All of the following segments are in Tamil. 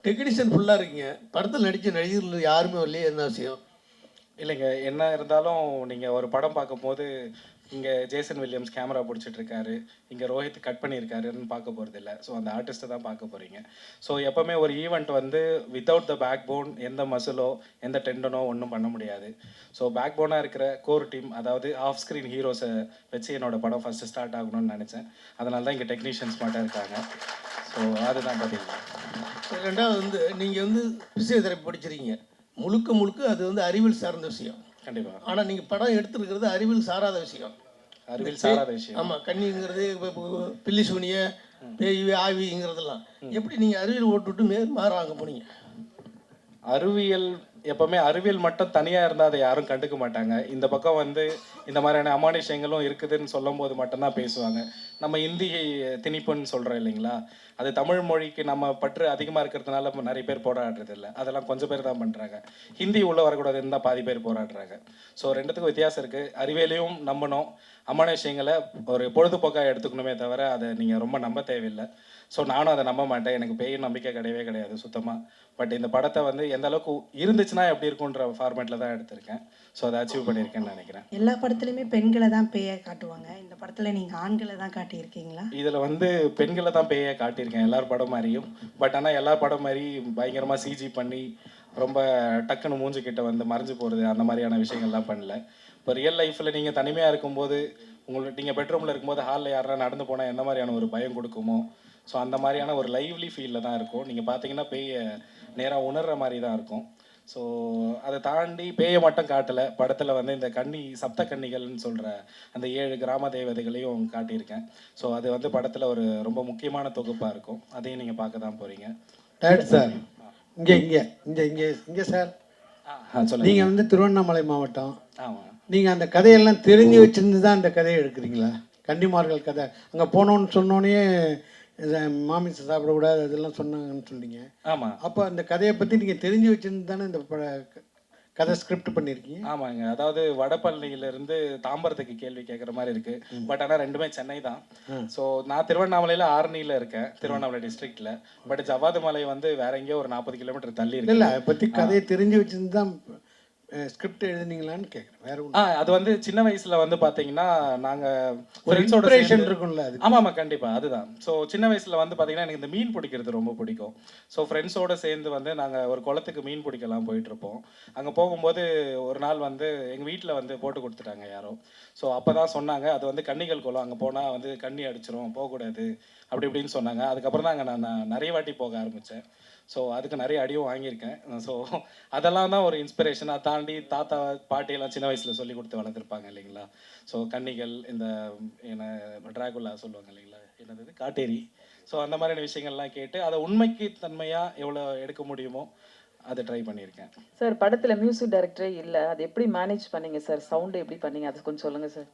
டெக்னீஷியன் ஃபுல்லாக இருக்கீங்க, படத்தில் நடித்த நடிகர்கள் யாருமே வரலையே, என்ன விஷயம்? இல்லைங்க, என்ன இருந்தாலும் நீங்கள் ஒரு படம் பார்க்கும்போது இங்கே ஜேசன் வில்லியம்ஸ் கேமரா பிடிச்சிட்டு இருக்காரு, இங்கே ரோஹித் கட் பண்ணியிருக்காருன்னு பார்க்க போகிறது இல்லை. ஸோ அந்த ஆர்டிஸ்ட்டை தான் பார்க்க போகிறீங்க. ஸோ எப்போவுமே ஒரு ஈவெண்ட் வந்து வித்தவுட் த பேக் போன், எந்த மசிலோ எந்த டெண்டனோ ஒன்றும் பண்ண முடியாது. ஸோ பேக் போனாக இருக்கிற கோர் டீம், அதாவது ஆஃப் ஸ்க்ரீன் ஹீரோஸை வச்சு என்னோட படம் ஃபஸ்ட்டு ஸ்டார்ட் ஆகணும்னு நினச்சேன். அதனால தான் இங்கே டெக்னீஷியன்ஸ் மட்டும் இருக்காங்க. ஸோ அதுதான் பார்த்தீங்கன்னா. ரெண்டாவது வந்து நீங்கள் வந்து பிசியோதெரப்பி படிச்சிருக்கீங்க, முழுக்க முழுக்க அது வந்து அறிவியல் சார்ந்த விஷயம். கண்டிப்பாக. ஆனால் நீங்கள் படம் எடுத்துருக்கிறது அறிவியல் சாராத விஷயம். அறிவியல் சாராத விஷயம். ஆமாம், கண்ணிங்கிறது இப்போ பில்லி சூனிய பேய் ஆவிங்கிறதெல்லாம் எப்படி நீங்கள் அறிவியல் ஓட்டுவிட்டு மாறாங்க போனீங்க? அறிவியல் எப்போவுமே அறிவியல் மட்டும் தனியாக இருந்தால் அதை யாரும் கண்டுக்க மாட்டாங்க. இந்த பக்கம் வந்து இந்த மாதிரியான அமானுஷங்களும் இருக்குதுன்னு சொல்லும் போது மட்டும்தான் பேசுவாங்க. நம்ம இந்தி திணிப்புன்னு சொல்கிறோம் இல்லைங்களா, அது தமிழ் மொழிக்கு நம்ம பற்று அதிகமாக இருக்கிறதுனால நிறைய பேர் போராடுறது இல்லை. அதெல்லாம் கொஞ்சம் பேர் தான் பண்ணுறாங்க. ஹிந்தி உள்ளே வரக்கூடாதுன்னு தான் பாதி பேர் போராடுறாங்க. ஸோ ரெண்டுத்துக்கும் வித்தியாசம் இருக்குது. அறிவியலையும் நம்பணும், அமானுஷங்களை ஒரு பொழுதுபோக்காக எடுத்துக்கணுமே தவிர அதை நீங்கள் ரொம்ப நம்ப தேவையில்லை. ஸோ நானும் அதை நம்ப மாட்டேன். எனக்கு பேய் நம்பிக்கை கிடையவே கிடையாது சுத்தமாக. பட் இந்த படத்தை வந்து எந்த அளவுக்கு இருந்துச்சுன்னா எப்படி இருக்குன்ற ஃபார்மேட்டில் தான் எடுத்திருக்கேன். ஸோ அதை அச்சீவ் பண்ணியிருக்கேன்னு நினைக்கிறேன். எல்லா படத்துலையுமே பெண்களை தான் பேயை காட்டுவாங்க, இந்த படத்தில் நீங்கள் ஆண்களை தான் காட்டியிருக்கீங்களா? இதில் வந்து பெண்களை தான் பேயை காட்டியிருக்கேன் எல்லார் படம் மாதிரியும். பட் ஆனால் எல்லா படம் மாதிரி பயங்கரமாக சிஜி பண்ணி ரொம்ப டக்குன்னு மூஞ்சிக்கிட்ட வந்து மறைஞ்சு போகிறது அந்த மாதிரியான விஷயங்கள்லாம் பண்ணல. இப்போ ரியல் லைஃப்பில் நீங்கள் தனிமையாக இருக்கும்போது, நீங்கள் பெட்ரூமில் இருக்கும்போது ஹாலில் யாரா நடந்து போனால் எந்த மாதிரியான ஒரு பயம் கொடுக்குமோ, ஸோ அந்த மாதிரியான ஒரு லைவ்லி ஃபீலில் தான் இருக்கும். நீங்கள் பார்த்தீங்கன்னா பேயை நேராக உணர்கிற மாதிரி தான் இருக்கும். ஸோ அதை தாண்டி பேயை மட்டும் காட்டலை, படத்தில் வந்து இந்த சப்த கன்னிகள்னு சொல்கிற அந்த 7 கிராம தேவதைகளையும் காட்டியிருக்கேன். ஸோ அது வந்து படத்தில் ஒரு ரொம்ப முக்கியமான தொகுப்பாக இருக்கும். அதையும் நீங்கள் பார்க்க தான் போகிறீங்க. சார் இங்கே இங்கே இங்கே இங்கே இங்கே சார் சொல்லுங்கள். நீங்கள் வந்து திருவண்ணாமலை மாவட்டம். ஆமாம். நீங்கள் அந்த கதையெல்லாம் தெரிஞ்சு வச்சுருந்து தான் அந்த கதையை எடுக்கிறீங்களா? கன்னிமார்கள் கதை அங்கே போனோன்னு சொன்னோன்னே மாமிசம் சாப்பிடக்கூடாது அதெல்லாம் சொன்னாங்கன்னு சொன்னீங்க. ஆமாம். அப்போ அந்த கதையை பற்றி நீங்கள் தெரிஞ்சு வச்சுருந்து தானே இந்த கதை ஸ்கிரிப்ட் பண்ணியிருக்கீங்க? ஆமாங்க, அதாவது வடபழனியிலேருந்து தாம்பரத்துக்கு கேள்வி கேட்குற மாதிரி இருக்குது. பட் ஆனால் ரெண்டுமே சென்னை தான். ஸோ நான் திருவண்ணாமலையில் ஆரணியில் இருக்கேன், திருவண்ணாமலை டிஸ்ட்ரிக்டில். பட் ஜவ்வாது மலை வந்து வேற எங்கேயோ ஒரு 40 கிலோமீட்டர் தள்ளி இருக்கு. இல்லை, அதை பற்றி கதையை தெரிஞ்சு வச்சுருந்து தான் ஸ்கிரிப்ட் எழுதுனீங்களான்னு கேட்குறேன், வேற ஒன்று. அது வந்து சின்ன வயசுல வந்து பார்த்தீங்கன்னா நாங்கள் ஃப்ரெண்ட்ஸோட இருக்கும்ல அது. ஆமாம் ஆமாம், கண்டிப்பாக அதுதான். ஸோ சின்ன வயசில் வந்து பார்த்தீங்கன்னா எனக்கு இந்த மீன் பிடிக்கிறது ரொம்ப பிடிக்கும். ஸோ ஃப்ரெண்ட்ஸோடு சேர்ந்து வந்து நாங்கள் ஒரு குளத்துக்கு மீன் பிடிக்கலாம் போயிட்டுருப்போம். அங்கே போகும்போது ஒரு நாள் வந்து எங்கள் வீட்டில் வந்து போட்டு கொடுத்துட்டாங்க யாரோ. ஸோ அப்போ தான் சொன்னாங்க அது வந்து கன்னிகள் குளம், அங்கே போனால் வந்து கண்ணி அடிச்சிரும், போகக்கூடாது அப்படி இப்படின்னு சொன்னாங்க. அதுக்கப்புறம் தான் அங்கே நான் நிறைய வாட்டி போக ஆரம்பித்தேன். ஸோ அதுக்கு நிறைய அடியும் வாங்கியிருக்கேன். ஸோ அதெல்லாம் தான் ஒரு இன்ஸ்பிரேஷன். அதை தாண்டி தாத்தா பாட்டியெல்லாம் சின்ன வயசில் சொல்லி கொடுத்து வளர்த்துருப்பாங்க இல்லைங்களா. ஸோ கன்னிகள், இந்த என்ன ட்ராகுலா சொல்லுவாங்க இல்லைங்களா, என்னது காட்டேரி. ஸோ அந்த மாதிரியான விஷயங்கள்லாம் கேட்டு அதை உண்மைக்கு தன்மையாக எவ்வளோ எடுக்க முடியுமோ அதை ட்ரை பண்ணியிருக்கேன். சார் படத்தில் மியூசிக் டைரக்டரே இல்லை, அது எப்படி மேனேஜ் பண்ணீங்க சார்? சவுண்டு எப்படி பண்ணீங்க, அது கொஞ்சம் சொல்லுங்கள் சார்.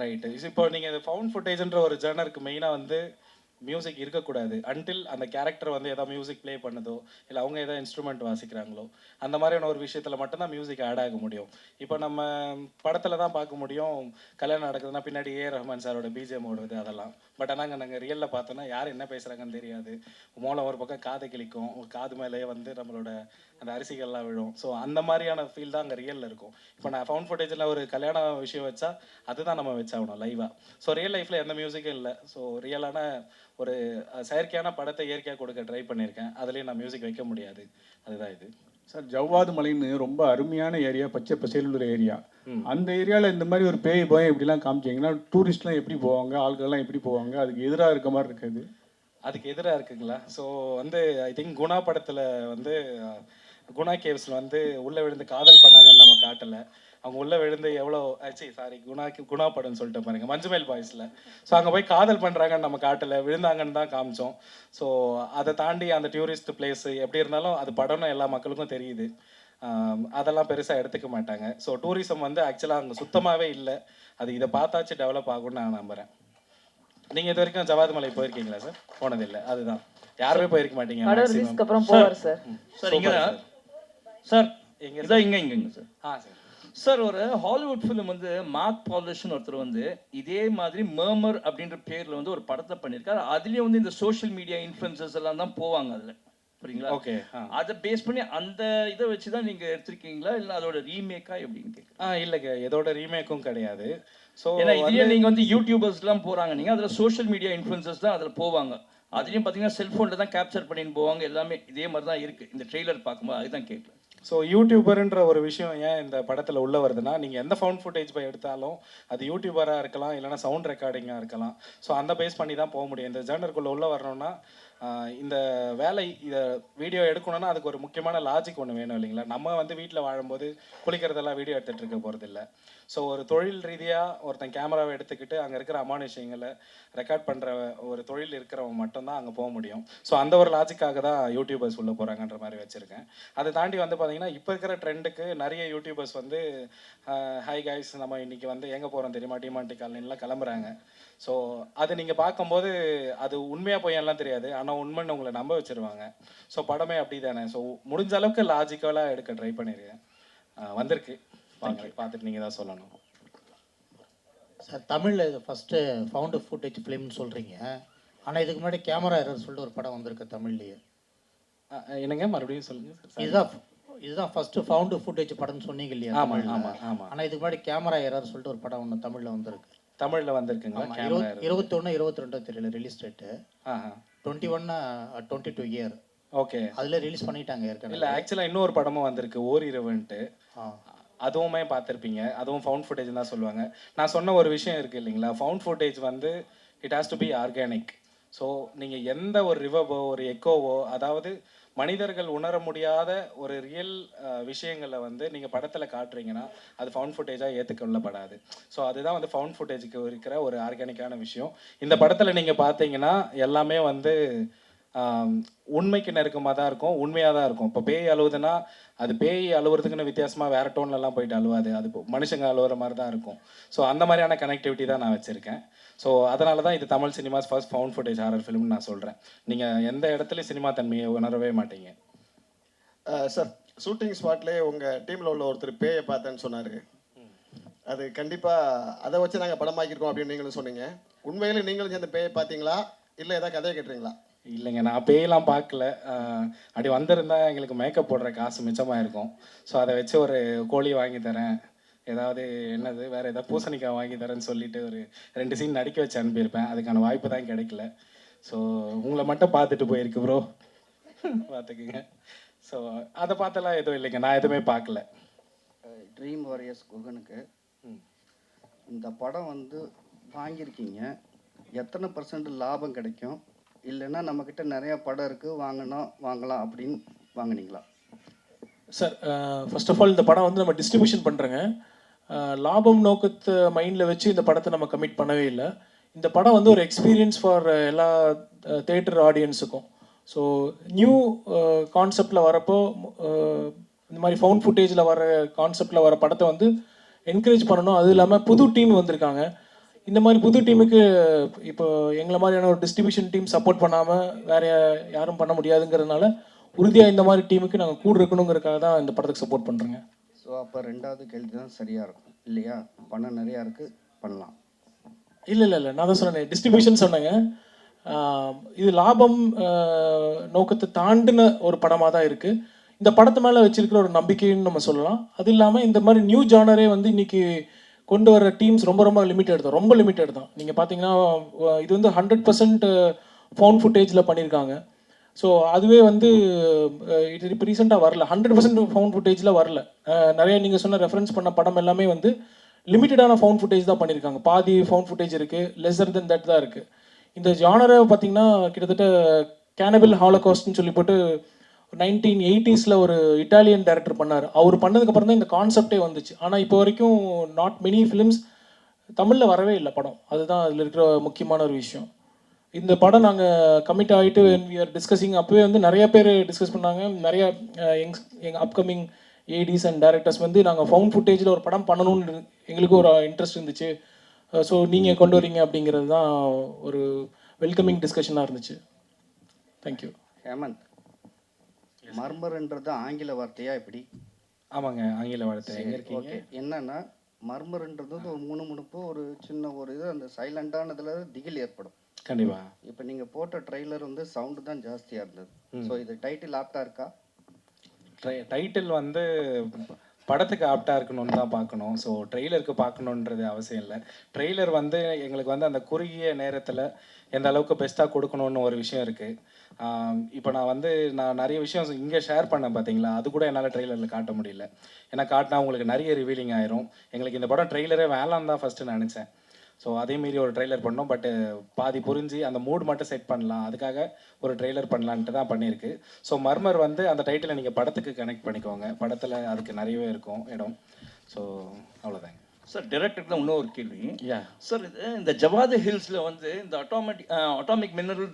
ரைட்டு. இப்போ நீங்கள் இந்த ஃபவுண்ட் ஃபுட்டேஜ்ன்ற ஒரு ஜர்னருக்கு மெயினாக வந்து மியூசிக் இருக்கக்கூடாது அன்டில் அந்த கேரக்டர் வந்து எதாவது மியூசிக் ப்ளே பண்ணுதோ இல்லை அவங்க எதாவது இன்ஸ்ட்ருமெண்ட் வாசிக்கிறாங்களோ அந்த மாதிரியான ஒரு விஷயத்தில் மட்டும்தான் மியூசிக் ஆட் ஆக முடியும். இப்போ நம்ம படத்தில் தான் பார்க்க முடியும், கல்யாணம் நடக்குதுன்னா பின்னாடி ரஹ்மான் சாரோட பிஜிஎம் ஓடுவது அதெல்லாம். பட் ஆனால் நாங்கள் ரியலில் பார்த்தோன்னா யார் என்ன பேசுகிறாங்கன்னு தெரியாது. மூலம் ஒரு பக்கம் காது கிளிக்கும், காது மேலேயே வந்து நம்மளோட அந்த அரிசிகள்லாம் விழும். ஸோ அந்த மாதிரியான ஃபீல் தான் அங்கே ரியலில் இருக்கும். இப்போ நான் ஃபவுண்ட் ஃபுட்டேஜில் ஒரு கல்யாண விஷயம் வச்சா அதுதான் நம்ம வச்சாகணும் லைவாக. ஸோ ரியல் லைஃப்பில் எந்த மியூசிக்கும் இல்லை. ஸோ ரியலான ஒரு செயற்கையான படத்தை இயற்கையாக கொடுக்க ட்ரை பண்ணியிருக்கேன். அதுலேயும் நான் மியூசிக் வைக்க முடியாது, அதுதான் இது. சார் ஜவ்வாது மலைன்னு ரொம்ப அருமையான ஏரியா, பச்சை பசேலுள்ள ஏரியா. அந்த ஏரியாவில் இந்த மாதிரி ஒரு பேய் பயம் இப்படிலாம் காமிச்சிங்கன்னா டூரிஸ்ட்லாம் எப்படி போவாங்க, ஆட்கள்லாம் எப்படி போவாங்க? அதுக்கு எதிராக இருக்க மாதிரி இருக்குது. அதுக்கு எதிராக இருக்குங்களா? ஸோ வந்து ஐ திங்க் குணா படத்தில் வந்து குணா கேவ்ஸில் வந்து உள்ளே விழுந்து காதல் பண்ணாங்கன்னு நம்ம காட்டலை. அவங்க உள்ளே விழுந்து எவ்வளோ குணா படம்னு சொல்லிட்டு பாருங்க, மஞ்சுமேல் பாய்ஸில். ஸோ அங்கே போய் காதல் பண்ணுறாங்கன்னு நம்ம காட்டலை, விழுந்தாங்கன்னு தான் காமிச்சோம். ஸோ அதை தாண்டி அந்த டூரிஸ்ட் பிளேஸு எப்படி இருந்தாலும் அது படம்னு எல்லா மக்களுக்கும் தெரியுது. அதெல்லாம் பெருசாக எடுத்துக்க மாட்டாங்க. ஸோ டூரிசம் வந்து ஆக்சுவலாக அங்கே சுத்தமாகவே இல்லை. அது இதை பார்த்தாச்சு டெவலப் ஆகும்னு நான் நம்புகிறேன். நீங்கள் இது வரைக்கும் ஜவ்வாது மலை போயிருக்கீங்களா சார்? போனதில்லை, அதுதான். யாருமே போயிருக்க மாட்டீங்க. அப்புறம் போவார் சார். சார் இங்கே சார் எங்கே சார்? இங்கே சார். சார் சார் ஒரு ஹாலிவுட் ஃபிலிம் வந்து மார்க் பாலிஷ்னு ஒருத்தர் வந்து இதே மாதிரி மர்மர் அப்படின்ற பேரில் வந்து ஒரு படத்தை பண்ணியிருக்காரு. அதுலேயும் வந்து இந்த சோஷியல் மீடியா இன்ஃப்ளூயன்சர்ஸ் எல்லாம் தான் போவாங்க அதில். புரியுங்களா? ஓகே. அதை பேஸ் பண்ணி அந்த இதை வச்சு தான் நீங்கள் எடுத்திருக்கீங்களா இல்லை அதோட ரீமேக்கா எப்படின்னு கேட்குறேன். இல்லைங்க, எதோட ரீமேக்கும் கிடையாது. ஸோ ஏன்னா இதுலயே நீங்கள் வந்து யூடியூபர்ஸ்லாம் போகிறாங்க, நீங்கள் அதில் சோஷியல் மீடியா இன்ஃப்ளூயன்சர்ஸ் தான் அதில் போவாங்க. அதுலேயும் பார்த்தீங்கன்னா செல்ஃபோனில் தான் கேப்சர் பண்ணின்னு போவாங்க. எல்லாமே இதே மாதிரி தான் இருக்குது இந்த ட்ரெய்லர் பார்க்கும்போது. அதுதான் கேட்குறேன். ஸோ யூடியூபர்ன்ற ஒரு விஷயம் ஏன் இந்த படத்தில் உள்ள வருதுன்னா, நீங்கள் எந்த ஃபவுண்ட் ஃபுட்டேஜ் போய் எடுத்தாலும் அது யூடியூபராக இருக்கலாம், இல்லைனா சவுண்ட் ரெக்கார்டிங்காக இருக்கலாம். ஸோ அந்த பேஸ் பண்ணி தான் போக முடியும். இந்த ஜேர்னருக்குள்ளே உள்ளே வரணும்னா இந்த வேலை இதை வீடியோ எடுக்கணும்னா அதுக்கு ஒரு முக்கியமான லாஜிக் ஒன்று வேணும் இல்லைங்களா? நம்ம வந்து வீட்டில் வாழும்போது குளிக்கிறதெல்லாம் வீடியோ எடுத்துகிட்டு இருக்க போகிறதில்ல. ஸோ ஒரு தொழில் ரீதியாக ஒருத்தன் கேமராவை எடுத்துக்கிட்டு அங்கே இருக்கிற அமானுஷங்களை ரெக்கார்ட் பண்ணுற ஒரு தொழில் இருக்கிறவங்க மட்டும்தான் அங்கே போக முடியும். ஸோ அந்த ஒரு லாஜிக்காக தான் யூடியூபர்ஸ் உள்ளே போகிறாங்கன்ற மாதிரி வச்சுருக்கேன். அதை தாண்டி வந்து பார்த்தீங்கன்னா இப்போ இருக்கிற ட்ரெண்டுக்கு நிறைய யூடியூபர்ஸ் வந்து ஹை கைஸ் நம்ம இன்றைக்கி வந்து எங்கே போகிறோம் தெரியுமா, டிமாண்டி காலனிலாம் கிளம்புறாங்க. ஸோ அது நீங்கள் பார்க்கும்போது அது உண்மையாக போயெல்லாம் தெரியாது, ஆனால் உண்மைன்னு உங்களை நம்ப வச்சுருவாங்க. ஸோ படமே அப்படி தானே. ஸோ முடிஞ்ச அளவுக்கு லாஜிக்கலாக எடுக்க ட்ரை பண்ணியிருக்கேன். வந்திருக்கு, பார்த்துட்டு நீங்கள் தான் சொல்லணும். சார் தமிழில் இது ஃபஸ்ட்டு ஃபவுண்டு ஃபுட்டேஜ் ஃபிலிம்னு சொல்கிறீங்க, ஆனால் இதுக்கு முன்னாடி கேமரா எரர் சொல்லிட்டு ஒரு படம் வந்திருக்கு தமிழ்லேயே. என்னங்க மறுபடியும் சொல்லுங்கள். இதுதான் ஃபஸ்ட்டு ஃபவுண்டு ஃபுட்டேஜ் படம்னு சொன்னீங்க இல்லையா? ஆமாம் ஆமாம் ஆமாம். ஆனால் இதுக்கு முன்னாடி கேமரா எரர் சொல்லிட்டு ஒரு படம் ஒன்று தமிழில் வந்திருக்கு. தமிழில் வந்திருக்குங்க. 21 22 தெரியல ரிலீஸ் டேட்டு. 21 22 இயர். ஓகே, அதில் ரிலீஸ் பண்ணிட்டாங்க ஏற்கனவே. இல்லை ஆக்சுவலாக இன்னொரு படமும் வந்திருக்கு ஓரிரவுன்ட்டு, அதுவுமே பார்த்துருப்பீங்க. அதுவும் ஃபவுண்ட் ஃபுட்டேஜ் தான் சொல்லுவாங்க. நான் சொன்ன ஒரு விஷயம் இருக்குது இல்லைங்களா, ஃபவுண்ட் ஃபுட்டேஜ் வந்து it has to be organic. So நீங்கள் எந்த ஒரு ரிவர்வோ ஒரு எக்கோவோ, அதாவது மனிதர்கள் உணர முடியாத ஒரு ரியல் விஷயங்களை வந்து நீங்கள் படத்தில் காட்டுறீங்கன்னா அது ஃபவுண்ட் ஃபுட்டேஜாக ஏற்றுக்கொள்ளப்படாது. ஸோ அதுதான் வந்து ஃபவுண்ட் ஃபுட்டேஜுக்கு இருக்கிற ஒரு ஆர்கானிக்கான விஷயம். இந்த படத்தில் நீங்கள் பார்த்தீங்கன்னா எல்லாமே வந்து உண்மைக்கு நெருக்கமாக தான் இருக்கும், உண்மையாக தான் இருக்கும். இப்போ பேய் அழுவுதுன்னா அது பேய் அழுவுறதுக்குன்னு வித்தியாசமாக வேறு டோன்லலாம் போயிட்டு அழுவாது, அது மனுஷங்க அழுவுற மாதிரி தான் இருக்கும். ஸோ அந்த மாதிரியான கனெக்டிவிட்டி தான் நான் வச்சுருக்கேன். ஸோ அதனால தான் இது Tamil cinema's first found footage horror ஃபிலிம்னு நான் சொல்கிறேன். நீங்கள் எந்த இடத்துலையும் சினிமா தன்மையை உணரவே மாட்டீங்க. சார் ஷூட்டிங் ஸ்பாட்லேயே உங்கள் டீமில் உள்ள ஒருத்தர் பேயை பார்த்தேன்னு சொன்னார். அது கண்டிப்பாக அதை வச்சு நாங்கள் படமாக்கியிருக்கோம் அப்படின்னு நீங்களும் சொன்னீங்க. உண்மையிலே நீங்களும் சேர்ந்த பேயை பார்த்தீங்களா இல்லை ஏதாவது கதையை கேட்டுறீங்களா? இல்லைங்க, நான் பேயெல்லாம் பார்க்கல. அப்படி வந்திருந்தால் எங்களுக்கு மேக்கப் போடுற காசு மிச்சமாக இருக்கும். ஸோ அதை வச்சு ஒரு கோழி வாங்கி தரேன், ஏதாவது என்னது வேறு ஏதாவது பூசணிக்காய் வாங்கி தரேன்னு சொல்லிட்டு ஒரு 2 சீன் நடிக்க வச்சு அனுப்பியிருப்பேன். அதுக்கான வாய்ப்பு தான் கிடைக்கல. ஸோ உங்களை மட்டும் பார்த்துட்டு போயிருக்கு ப்ரோ, பார்த்துக்குங்க. ஸோ அதை பார்த்தெல்லாம் எதுவும் இல்லைங்க, நான் எதுவுமே பார்க்கல. ட்ரீம் வாரியர்ஸ் குகனுக்கு இந்த படம் வந்து வாங்கியிருக்கீங்க, எத்தனை % லாபம் கிடைக்கும்? இல்லைன்னா நம்மக்கிட்ட நிறையா படம் இருக்குது வாங்கலாம் அப்படின்னு வாங்கினீங்களா? சார் ஃபர்ஸ்ட் ஆஃப் ஆல் இந்த படம் வந்து நம்ம டிஸ்ட்ரிபியூஷன் பண்ணுறேங்க. லாபம் நோக்கத்தை மைண்டில் வச்சு இந்த படத்தை நம்ம கமிட் பண்ணவே இல்லை. இந்த படம் வந்து ஒரு எக்ஸ்பீரியன்ஸ் ஃபார் எல்லா தேட்டர் ஆடியன்ஸுக்கும். ஸோ நியூ கான்செப்டில் வரப்போ இந்த மாதிரி ஃபவுண்ட் ஃபுட்டேஜில் வர கான்செப்டில் வர படத்தை வந்து என்கரேஜ் பண்ணணும். அது இல்லாமல் புது டீம் வந்திருக்காங்க. இந்த மாதிரி புது டீமுக்கு இப்போ எங்களை மாதிரியான ஒரு டிஸ்ட்ரிபியூஷன் டீம் சப்போர்ட் பண்ணாமல் வேறு யாரும் பண்ண முடியாதுங்கிறதுனால உறுதியாக இந்த மாதிரி டீமுக்கு நாங்கள் கூட இருக்கணுங்கிறதுக்காக தான் இந்த படத்துக்கு சப்போர்ட் பண்ணுறோங்க. ஸோ அப்போ 2வது கேள்வி தான் சரியாக இருக்கும் இல்லையா? பணம் நிறையா இருக்குது, பண்ணலாம். இல்லை நான் தான் சொன்னேன், டிஸ்ட்ரிபியூஷன் சொன்னேங்க. இது லாபம் நோக்கத்தை தாண்டின ஒரு படமாக தான் இருக்குது. இந்த படத்து மேலே வச்சிருக்கிற ஒரு நம்பிக்கைன்னு நம்ம சொல்லலாம். அது இல்லாமல் இந்த மாதிரி நியூ ஜானரே வந்து இன்றைக்கி கொண்டு வர டீம்ஸ் ரொம்ப லிமிட்டட் தான், ரொம்ப லிமிட்டட் தான். நீங்கள் பார்த்தீங்கன்னா இது வந்து 100% ஃபவுண்ட் ஃபுட்டேஜில் பண்ணியிருக்காங்க. ஸோ அதுவே வந்து இது இப்போ ரீசெண்டாக வரல, 100% ஃபவுண்ட் ஃபுட்டேஜில் வரல. நிறைய நீங்கள் சொன்ன ரெஃபரன்ஸ் பண்ண படம் எல்லாமே வந்து லிமிட்டடான ஃபவுண்ட் ஃபுட்டேஜ் தான் பண்ணியிருக்காங்க. பாதி ஃபவுண்ட் ஃபுட்டேஜ் இருக்குது, லெஸர் தென் தட் தான் இருக்குது. இந்த ஜானரை பார்த்தீங்கன்னா கிட்டத்தட்ட கேனபிள் ஹாலோகாஸ்ட்னு சொல்லி போட்டு 1980s ஒரு இட்டாலியன் டைரக்டர் பண்ணார். அவர் பண்ணதுக்கப்புறம் தான் இந்த கான்செப்டே வந்துச்சு. ஆனால் இப்போ வரைக்கும் நாட் மெனி ஃபிலிம்ஸ் தமிழில் வரவே இல்லை படம். அதுதான் அதில் இருக்கிற முக்கியமான ஒரு விஷயம். இந்த படம் நாங்கள் கமிட் ஆகிட்டு வி ஆர் டிஸ்கஸிங் அப்போவே வந்து நிறைய பேர் டிஸ்கஸ் பண்ணாங்க. நிறைய எங்கள் அப்கமிங் ஏடிஸ் அண்ட் டைரக்டர்ஸ் வந்து நாங்கள் ஃபவுண்ட் ஃபுட்டேஜில் ஒரு படம் பண்ணணும்னு எங்களுக்கு ஒரு இன்ட்ரெஸ்ட் இருந்துச்சு. ஸோ நீங்கள் கொண்டு வரீங்க அப்படிங்கிறது தான் ஒரு வெல்கமிங் டிஸ்கஷனாக இருந்துச்சு. தேங்க்யூ. ஹேமந்த், மர்மர்ன்றது ஆங்கில வார்த்தையா எப்படி? ஆமாங்க, ஆங்கில வார்த்தை. எங்கே இருக்கீங்க? ஓகே, என்னன்னா மர்மர்ன்றது ஒரு முணுமுணுப்பு, ஒரு சின்ன ஒரு இது, அந்த சைலண்டானதுல திகில் ஏற்படும். கண்டிப்பா. இப்போ நீங்கள் போட்ட ட்ரெய்லர் வந்து சவுண்டு தான் ஜாஸ்தியாக இருந்தது. ஸோ இது டைட்டில் ஆப்டாக இருக்கா? டைட்டில் வந்து படத்துக்கு ஆப்டாக இருக்கணும்னு தான் பார்க்கணும். ஸோ ட்ரெய்லருக்கு பார்க்கணுன்றது அவசியம் இல்லை. ட்ரெய்லர் வந்து எங்களுக்கு வந்து அந்த குறுகிய நேரத்தில் எந்த அளவுக்கு பெஸ்ட்டாக கொடுக்கணுன்னு ஒரு விஷயம் இருக்குது. இப்போ நான் நிறைய விஷயம் இங்கே ஷேர் பண்ணேன் பார்த்தீங்களா, அது கூட என்னால் ட்ரெய்லரில் காட்ட முடியல. ஏன்னா காட்டினா உங்களுக்கு நிறைய ரிவீலிங் ஆயிரும். எங்களுக்கு இந்த படம் ட்ரெய்லரே வேணாம் தான் ஃபஸ்ட்டு நினச்சேன். ஸோ அதேமாரி ஒரு ட்ரெய்லர் பண்ணோம். பட்டு பாதி புரிஞ்சு அந்த மூட் மட்டும் செட் பண்ணலாம், அதுக்காக ஒரு ட்ரெய்லர் பண்ணலான்ட்டு தான் பண்ணியிருக்கு. ஸோ மர்மர் வந்து அந்த டைட்டிலை நீங்கள் படத்துக்கு கனெக்ட் பண்ணிக்கோங்க. படத்தில் அதுக்கு நிறையவே இருக்கும் இடம். ஸோ அவ்வளோதாங்க சார். டைரக்டருக்கு தான் இன்னொரு கேள்வி. யா சார், இது இந்த ஜவாது ஹில்ஸில் வந்து இந்த அட்டாமிக் மினரல்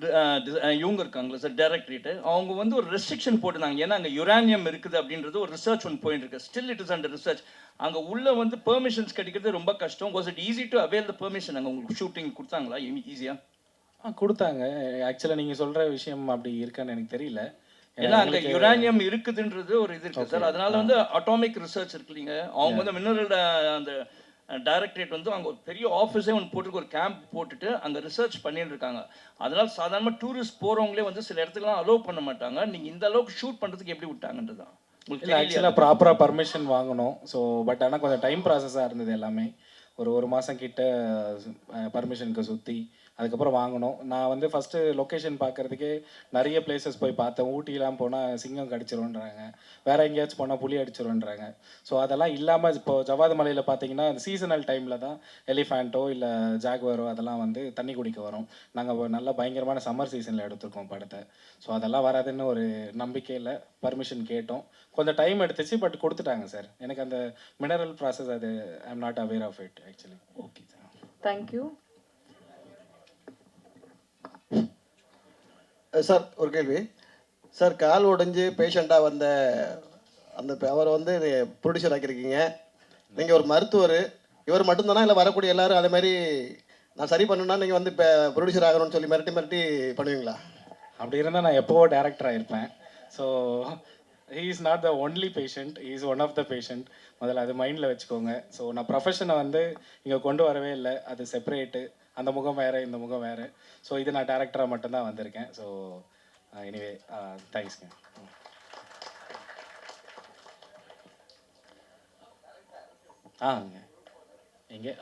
இவங்க இருக்காங்களா சார், டைரக்டரேட்டு, அவங்க வந்து ஒரு ரெஸ்ட்ரிக்ஷன் போட்டுருந்தாங்க. ஏன்னா அங்கே யுரானியம் இருக்குது அப்படின்றது ஒரு ரிசர்ச் ஒன்று போயிட்டு இருக்கு. Still it is under research. அங்கே உள்ள வந்து பெர்மிஷன்ஸ் கிடைக்கிறது ரொம்ப கஷ்டம். Was it easy to avail the permission? அங்கே உங்களுக்கு ஷூட்டிங் கொடுத்தாங்களா ஈஸியாக? கொடுத்தாங்க. ஆக்சுவலாக நீங்கள் சொல்கிற விஷயம் அப்படி இருக்கான்னு எனக்கு தெரியல. ஏன்னா அங்கே யுரானியம் இருக்குதுன்றது ஒரு இது இருக்குது சார். அதனால வந்து அட்டாமிக் ரிசர்ச் இருக்கு இல்லைங்க, அவங்க வந்து மினரல் அந்த டைரக்டரேட் வந்து அங்கே ஒரு பெரிய ஆஃபீஸே ஒன்று போட்டு ஒரு கேம்ப் போட்டுட்டு அங்கே ரிசர்ச் பண்ணிட்டு இருக்காங்க. அதனால சாதாரணமாக டூரிஸ்ட் போகிறவங்களே வந்து சில இடத்துக்குலாம் அலோவ் பண்ண மாட்டாங்க. நீங்கள் இந்த அளவுக்கு ஷூட் பண்ணுறதுக்கு எப்படி விட்டாங்கன்றது தான் இல்லை. ஆக்சுவலாக ப்ராப்பராக பர்மிஷன் வாங்கணும். ஸோ பட் ஆனால் கொஞ்சம் டைம் ப்ராசஸாக இருந்தது எல்லாமே. ஒரு மாதம் கிட்ட பர்மிஷனுக்கு சுற்றி அதுக்கப்புறம் வாங்கணும். நான் வந்து ஃபஸ்ட்டு லொக்கேஷன் பார்க்குறதுக்கே நிறைய பிளேசஸ் போய் பார்த்தேன். ஊட்டிலாம் போனால் சிங்கம் கடிச்சிருன்றாங்க, வேறு எங்கேயாச்சும் போனால் புலி அடிச்சிருன்றாங்க. ஸோ அதெல்லாம் இல்லாமல் இப்போ ஜவாது மலையில் பார்த்தீங்கன்னா சீசனல் டைமில் தான் எலிஃபேண்ட்டோ இல்லை ஜாகுவாரோ அதெல்லாம் வந்து தண்ணி குடிக்க வரும். நாங்கள் நல்லா பயங்கரமான சம்மர் சீசனில் எடுத்திருக்கோம் படத்தை. ஸோ அதெல்லாம் வராதுன்னு ஒரு நம்பிக்கையில் பர்மிஷன் கேட்டோம். கொஞ்சம் டைம் எடுத்துச்சு, பட் கொடுத்துட்டாங்க சார். எனக்கு அந்த மினரல் ப்ராசஸ் அது I am not aware of it actually. Okay sir, thank you. Sir ஒரு கேள்வி சார். கால் உடைஞ்சு பேஷண்ட்டாக வந்த அந்த அவரை வந்து ப்ரொடியூசர் ஆக்கியிருக்கீங்க. நீங்கள் ஒரு மருத்துவர், இவர் மட்டும்தானா இல்லை வரக்கூடிய எல்லாரும் அதே மாதிரி நான் சரி பண்ணணுன்னா நீங்கள் வந்து இப்போ ப்ரொடியூசர் ஆகணும்னு சொல்லி மிரட்டி பண்ணுவீங்களா? அப்படி இருந்தால் நான் எப்போவோ டேரக்டராக இருப்பேன். So he is not the only patient, he is one of the patient. முதல்ல அது மைண்டில் வச்சுக்கோங்க. ஸோ நான் ப்ரொஃபஷனை வந்து இங்கே கொண்டு வரவே இல்லை, அது செப்பரேட்டு. அந்த முகம் வேறு, இந்த முகம் வேறு. ஸோ இது நான் டேரக்டராக மட்டும்தான் வந்திருக்கேன். ஸோ எனிவே தேங்க்ஸ்ங்க. எங்கே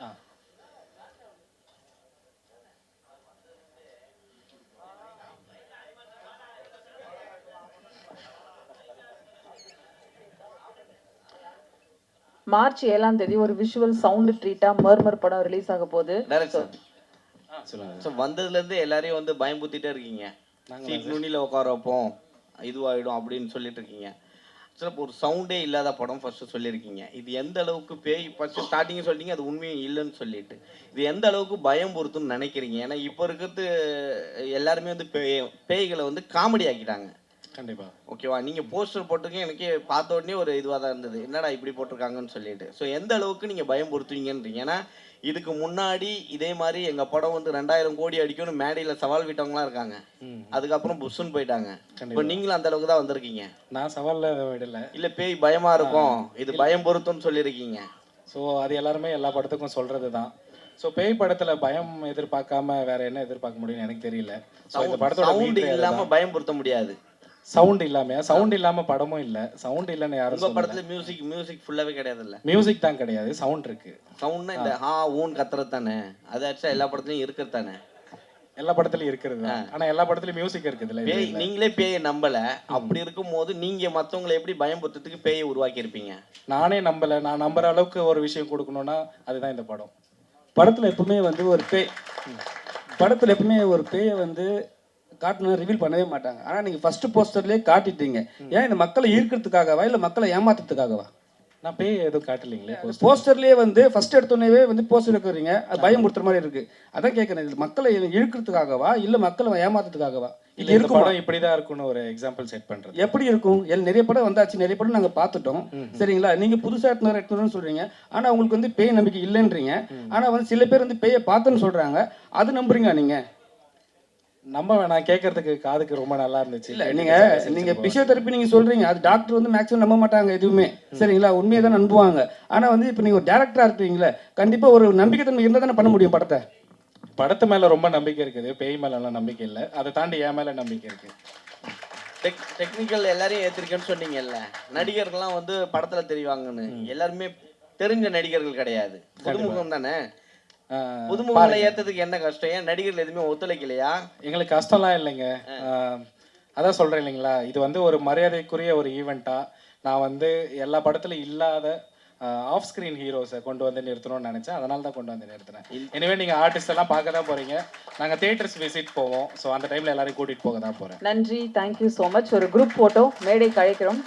மார்ச் 7ஆம் தேதி ஒரு விஷுவல் சவுண்ட் ட்ரீட்டா மர்மர் படம் ரிலீஸ் ஆக போகுது. சொல்லுங்கள். ஸோ வந்ததுலேருந்து எல்லாரையும் வந்து பயம்புத்திட்டே இருக்கீங்க. சீட் நுனியில் உட்கார வைப்போம், இதுவாகிடும் அப்படின்னு சொல்லிட்டு இருக்கீங்க. ஸோ ஒரு சவுண்டே இல்லாத படம் ஃபஸ்ட்டு சொல்லியிருக்கீங்க. இது எந்த அளவுக்கு பேய், ஃபஸ்ட்டு ஸ்டார்டிங்கும் சொல்லிட்டீங்க அது உண்மையும் இல்லைன்னு சொல்லிட்டு, இது எந்த அளவுக்கு பயம் பொறுத்துன்னு நினைக்கிறீங்க? ஏன்னா இப்போ இருக்கிறது எல்லாருமே வந்து பேய்களை வந்து காமெடி ஆக்கிட்டாங்க. கண்டிப்பாக. ஓகேவா, நீங்கள் போஸ்டர் போட்டிருக்கீங்க, எனக்கே பார்த்த உடனே ஒரு இதுவாக தான் இருந்தது, என்னடா இப்படி போட்டிருக்காங்கன்னு சொல்லிட்டு. ஸோ எந்த அளவுக்கு நீங்கள் பயம் பொறுத்துவீங்கன்றீங்க? ஏன்னா இதுக்கு முன்னாடி இதே மாதிரி எங்கள் படம் வந்து 2000 கோடி அடிக்கும்னு மேடையில் சவால் விட்டவங்களாம் இருக்காங்க. அதுக்கப்புறம் புஷ்ஷுன்னு போயிட்டாங்க. இப்போ நீங்களும் அந்த அளவுக்கு தான் வந்திருக்கீங்க. நான் சவாலில் விடலை. இல்லை பேய் பயமாக இருக்கும், இது பயம் பொறுத்துன்னு சொல்லியிருக்கீங்க. ஸோ அது எல்லாருமே எல்லா படத்துக்கும் சொல்கிறது தான். ஸோ பேய் படத்தில் பயம் எதிர்பார்க்காம வேற என்ன எதிர்பார்க்க முடியும்னு எனக்கு தெரியல. ஸோ இந்த படத்தோட சவுண்ட் இல்லாமல் பயம் பொருத்த முடியாது. சவுண்ட் இல்லாமல் படமும் இல்லை. சவுண்ட் இல்லைன்னு யாரும் உங்கள் படத்தில் மியூசிக் ஃபுல்லாகவே கிடையாது. இல்லை மியூசிக் தான் கிடையாது, சவுண்ட் இருக்கு. சவுண்ட்னா இந்த ஊன் கத்துறது தானே, அது ஆக்சுவலாக எல்லா படத்துலையும் இருக்கிறது தானே? எல்லா படத்துலையும் இருக்கிறது தான், ஆனால் எல்லா படத்துலையும் மியூசிக் இருக்குதுல்ல. பேய் நீங்களே பேயை நம்பலை, அப்படி இருக்கும்போது நீங்கள் மற்றவங்களை எப்படி பயம் பொறுத்ததுக்கு பேயை உருவாக்கி இருப்பீங்க? நானே நம்பலை. நான் நம்புற அளவுக்கு ஒரு விஷயம் கொடுக்கணும்னா அதுதான் இந்த படம். படத்தில் எப்பவுமே வந்து ஒரு பேயை வந்து காட்டணும் ரிவீல் பண்ணவே மாட்டாங்க. ஆனால் நீங்கள் ஃபர்ஸ்ட் போஸ்டர்லேயே காட்டிட்டீங்க. ஏன் இந்த மக்களை ஈர்க்கிறதுக்காகவா இல்லை மக்களை ஏமாத்துறதுக்காகவா? நான் பேய் எதுவும் காட்டலைங்களே. போஸ்டர்லேயே வந்து ஃபர்ஸ்ட் எடுத்தோடனே வந்து போஸ்டர் இருக்கிறீங்க, அது பயமுறுத்துற மாதிரி இருக்கு. அதான் கேட்குறேன், இது மக்களை இழுக்கிறதுக்காகவா இல்லை மக்களை ஏமாத்துறதுக்காகவா? இது இருக்கும் படம் இப்படிதான் இருக்கும்னு ஒரு எக்ஸாம்பிள் செட் பண்றது. எப்படி இருக்கும்? நிறைய படம் வந்தாச்சு, நிறைய படம் நாங்கள் பார்த்துட்டோம். சரிங்களா, நீங்க புதுசாக எடுத்துன்னு சொல்றீங்க, ஆனா உங்களுக்கு வந்து பேய் நம்பிக்கை இல்லைன்றீங்க. ஆனா வந்து சில பேர் வந்து பேயை பார்த்துன்னு சொல்றாங்க, அது நம்புறீங்க நீங்க? நம்ம வேணாம், கேட்கறதுக்கு காதுக்கு ரொம்ப நல்லா இருந்துச்சு. இல்ல நீங்க பிசியோதெரப்பி நீங்க சொல்றீங்க, அது டாக்டர் வந்து மேக்ஸிமம் நம்ப மாட்டாங்க எதுவுமே. சரிங்களா, உண்மையை தான் நம்புவாங்க. ஆனா வந்து இப்போ நீங்க ஒரு டேரக்டரா இருக்கீங்களா, கண்டிப்பா ஒரு நம்பிக்கை தன்மை இருந்தால் தானே பண்ண முடியும் படத்தை. படத்து மேலே ரொம்ப நம்பிக்கை இருக்குது, பேய் மேலெல்லாம் நம்பிக்கை இல்லை. அதை தாண்டி என் மேலே நம்பிக்கை இருக்குது. டெக்னிக்கல் எல்லாரையும் ஏற்றிருக்கேன்னு சொன்னீங்கல்ல, நடிகர்கள்லாம் வந்து படத்தில் தெரிவாங்கன்னு. எல்லாருமே தெரிஞ்ச நடிகர்கள் கிடையாது, புதுமுகம் தானே. புதுமுகங்களை ஏற்றதுக்கு என்ன கஷ்டம்? ஏன் நடிகர்கள் எதுவுமே ஒத்துழைக்கலையா? எங்களுக்கு கஷ்டம்லாம் இல்லைங்க. அதான் சொல்கிறேன் இல்லைங்களா, இது வந்து ஒரு மரியாதைக்குரிய ஒரு ஈவெண்ட்டாக நான் வந்து எல்லா படத்துலையும் இல்லாத ஆஃப் ஸ்க்ரீன் ஹீரோஸை கொண்டு வந்து நிறுத்தணும்னு நினச்சேன். அதனால தான் கொண்டு வந்து நிறுத்தினேன். எனவே நீங்கள் ஆர்டிஸ்ட் எல்லாம் பார்க்க தான் போகிறீங்க. நாங்கள் தியேட்டர்ஸ் விசிட் போவோம். ஸோ அந்த டைமில் எல்லாரையும் கூட்டிகிட்டு போக தான் போகிறேன். நன்றி, தேங்க்யூ ஸோ மச். ஒரு குரூப் ஃபோட்டோ மேடைக்கு அழைக்கிறோம்.